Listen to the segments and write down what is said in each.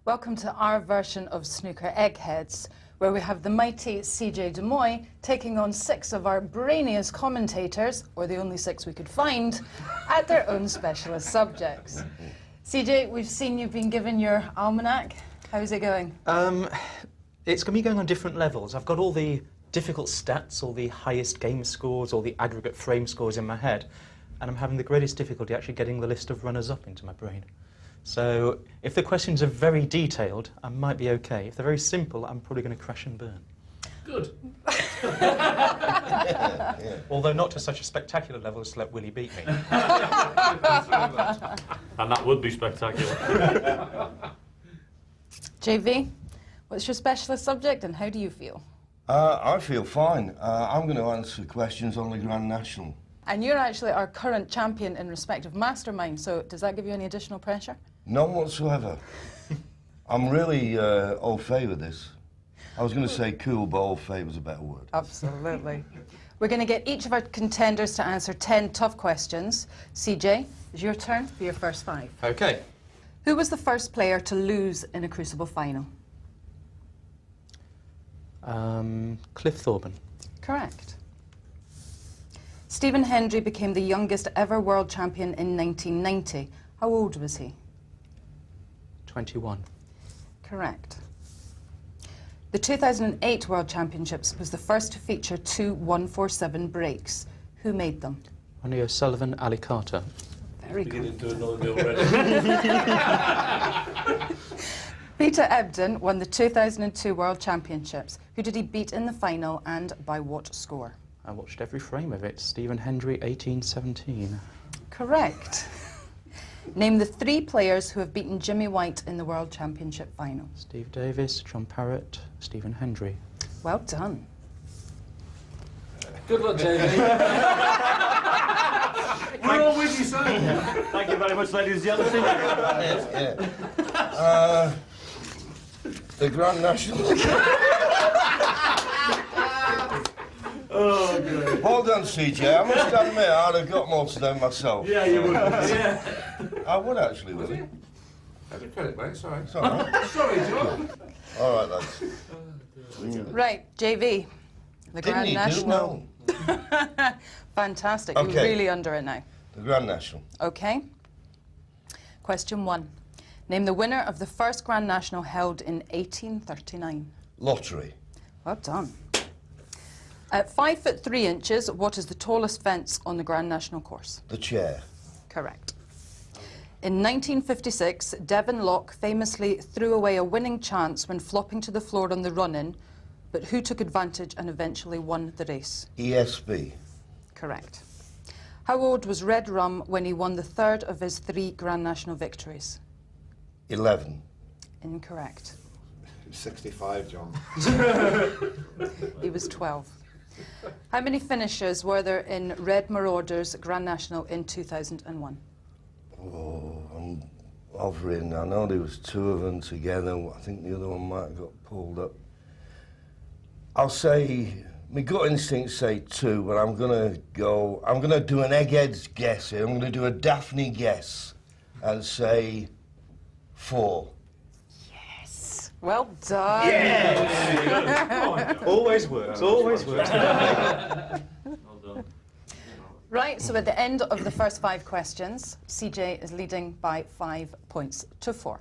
Welcome to our version of Snooker Eggheads, where we have the mighty CJ de Mooi taking on 6 of our brainiest commentators, or the only 6 we could find, at their own specialist subjects. CJ, we've seen you've been given your almanac. How's it going? It's going to be going on different levels. I've got all the difficult stats, all the highest game scores, all the aggregate frame scores in my head, and I'm having the greatest difficulty actually getting the list of runners-up into my brain. So if the questions are very detailed, I might be okay. If they're very simple, I'm probably going to crash and burn. Good. Yeah. Although not to such a spectacular level as to let Willie beat me. And that would be spectacular. JV, what's your specialist subject and how do you feel? I feel fine. I'm going to answer questions on the Grand National. And you're actually our current champion in respect of mastermind, so does that give you any additional pressure? None whatsoever. I'm really au fait with this. I was going to say cool, but au fait was a better word. Absolutely. We're going to get each of our contenders to answer 10 tough questions. CJ, it's your turn for your first 5. Okay. Who was the first player to lose in a Crucible final? Cliff Thorburn. Correct. Stephen Hendry became the youngest ever world champion in 1990. How old was he? 21. Correct. The 2008 World Championships was the first to feature 2 147 breaks. Who made them? Ronnie O'Sullivan, Ali Carter. Very good. Beginning to annoy me already. Peter Ebdon won the 2002 World Championships. Who did he beat in the final and by what score? I watched every frame of it. Stephen Hendry, 18-17. Correct. Name the 3 players who have beaten Jimmy White in the World Championship final. Steve Davis, John Parrott, Stephen Hendry. Well done. Good luck, Jamie. We're all with you, sir. Thank you very much, ladies and gentlemen. Yeah. The Grand National. Oh, good. Hold on, CJ. I must admit, I'd have got most of them myself. Yeah, you would. Yeah. I would actually, would you? Have your credit, mate. Sorry. It's all right. Sorry, John. All right, lads. Right, JV. The Didn't Grand he do National. well? Fantastic. You're Okay. really under it now. The Grand National. Okay. Question 1. Name the winner of the first Grand National held in 1839. Lottery. Well done. At 5 foot 3 inches, what is the tallest fence on the Grand National course? The chair. Correct. In 1956, Devon Locke famously threw away a winning chance when flopping to the floor on the run-in, but who took advantage and eventually won the race? ESB. Correct. How old was Red Rum when he won the 3rd of his 3 Grand National victories? 11. Incorrect. 65, John. He was 12. How many finishes were there in Red Marauders Grand National in 2001? Oh, I'm hovering. I know there was 2 of them together. I think the other one might have got pulled up. I'll say, my gut instincts say 2, but I'm gonna do an Eggheads guess here. I'm gonna do a Daphne guess and say 4. Well done. Yes! Always works, always works. Well done. Right, so at the end of the first 5 questions, CJ is leading by 5 points to 4.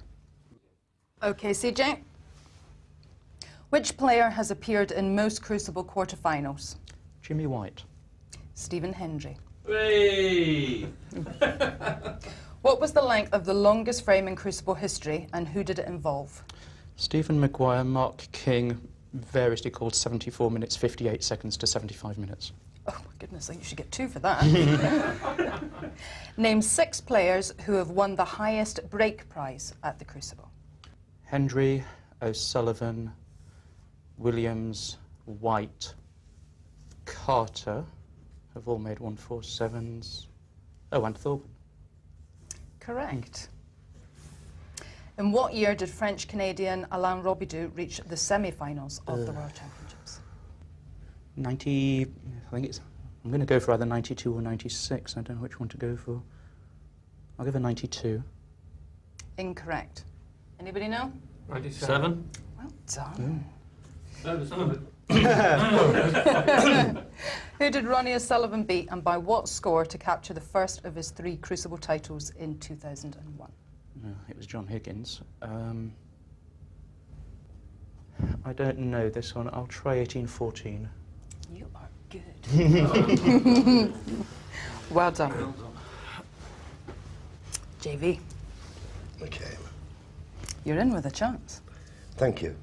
Okay, CJ. Which player has appeared in most Crucible quarterfinals? Jimmy White. Stephen Hendry. Hey! What was the length of the longest frame in Crucible history and who did it involve? Stephen Maguire, Mark King, variously called 74 minutes, 58 seconds to 75 minutes. Oh my goodness, I think you should get 2 for that. Name 6 players who have won the highest break prize at the Crucible. Hendry, O'Sullivan, Williams, White, Carter have all made 147s. Oh, and Thorburn. Correct. In what year did French-Canadian Alain Robidoux reach the semi-finals of the World Championships? 90, I think it's, I'm going to go for either 92 or 96. I don't know which one to go for. I'll give her 92. Incorrect. Anybody know? 97. Well done. No, some of it. Who did Ronnie O'Sullivan beat and by what score to capture the first of his 3 Crucible titles in 2001? It was John Higgins. I don't know this one. I'll try 1814. You are good. Well done. JV, Okay. you're in with a chance. Thank you.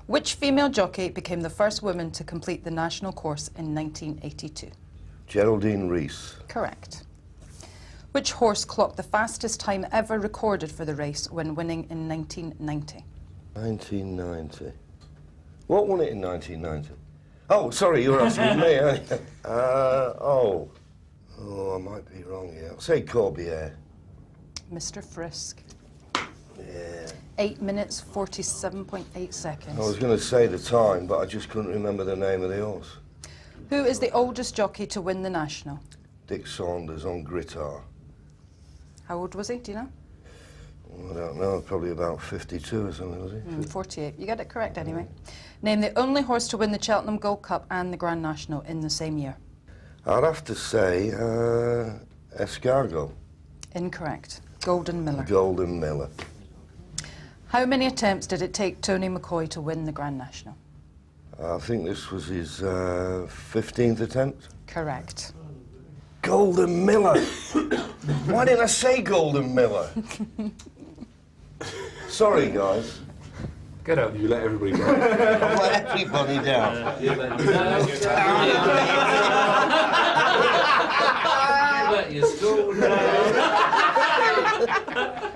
Which female jockey became the first woman to complete the national course in 1982? Geraldine Rees. Correct. Which horse clocked the fastest time ever recorded for the race when winning in 1990? 1990. What won it in 1990? Oh, sorry, you're asking me, aren't you? Oh, I might be wrong here. I'll say Corbière. Mr. Frisk. Yeah. 8 minutes, 47.8 seconds. I was going to say the time, but I just couldn't remember the name of the horse. Who is the oldest jockey to win the national? Dick Saunders on Grittar. How old was he, do you know? I don't know, probably about 52 or something, was he? 48. You got it correct anyway. Name the only horse to win the Cheltenham Gold Cup and the Grand National in the same year. I'd have to say Escargot. Incorrect. Golden Miller. Golden Miller. How many attempts did it take Tony McCoy to win the Grand National? I think this was his 15th attempt. Correct. Golden Miller! Why didn't I say Golden Miller? Sorry, guys. Get out, you let everybody go. I've let everybody down. You let your school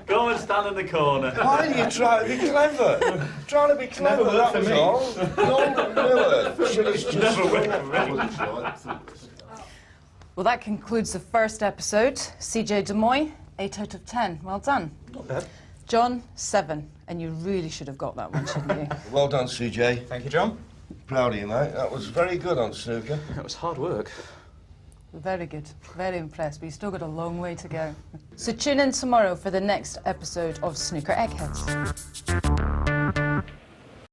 Go and stand in the corner. Why do you try to be clever? Trying to be clever, that was all. Golden Miller. Should have just... Well, that concludes the first episode. CJ de Mooi, 8 out of 10. Well done. Not bad. John, 7. And you really should have got that one, shouldn't you? Well done, CJ. Thank you, John. Proud of you, mate. That was very good on snooker. That was hard work. Very good. Very impressed, but you've still got a long way to go. So tune in tomorrow for the next episode of Snooker Eggheads.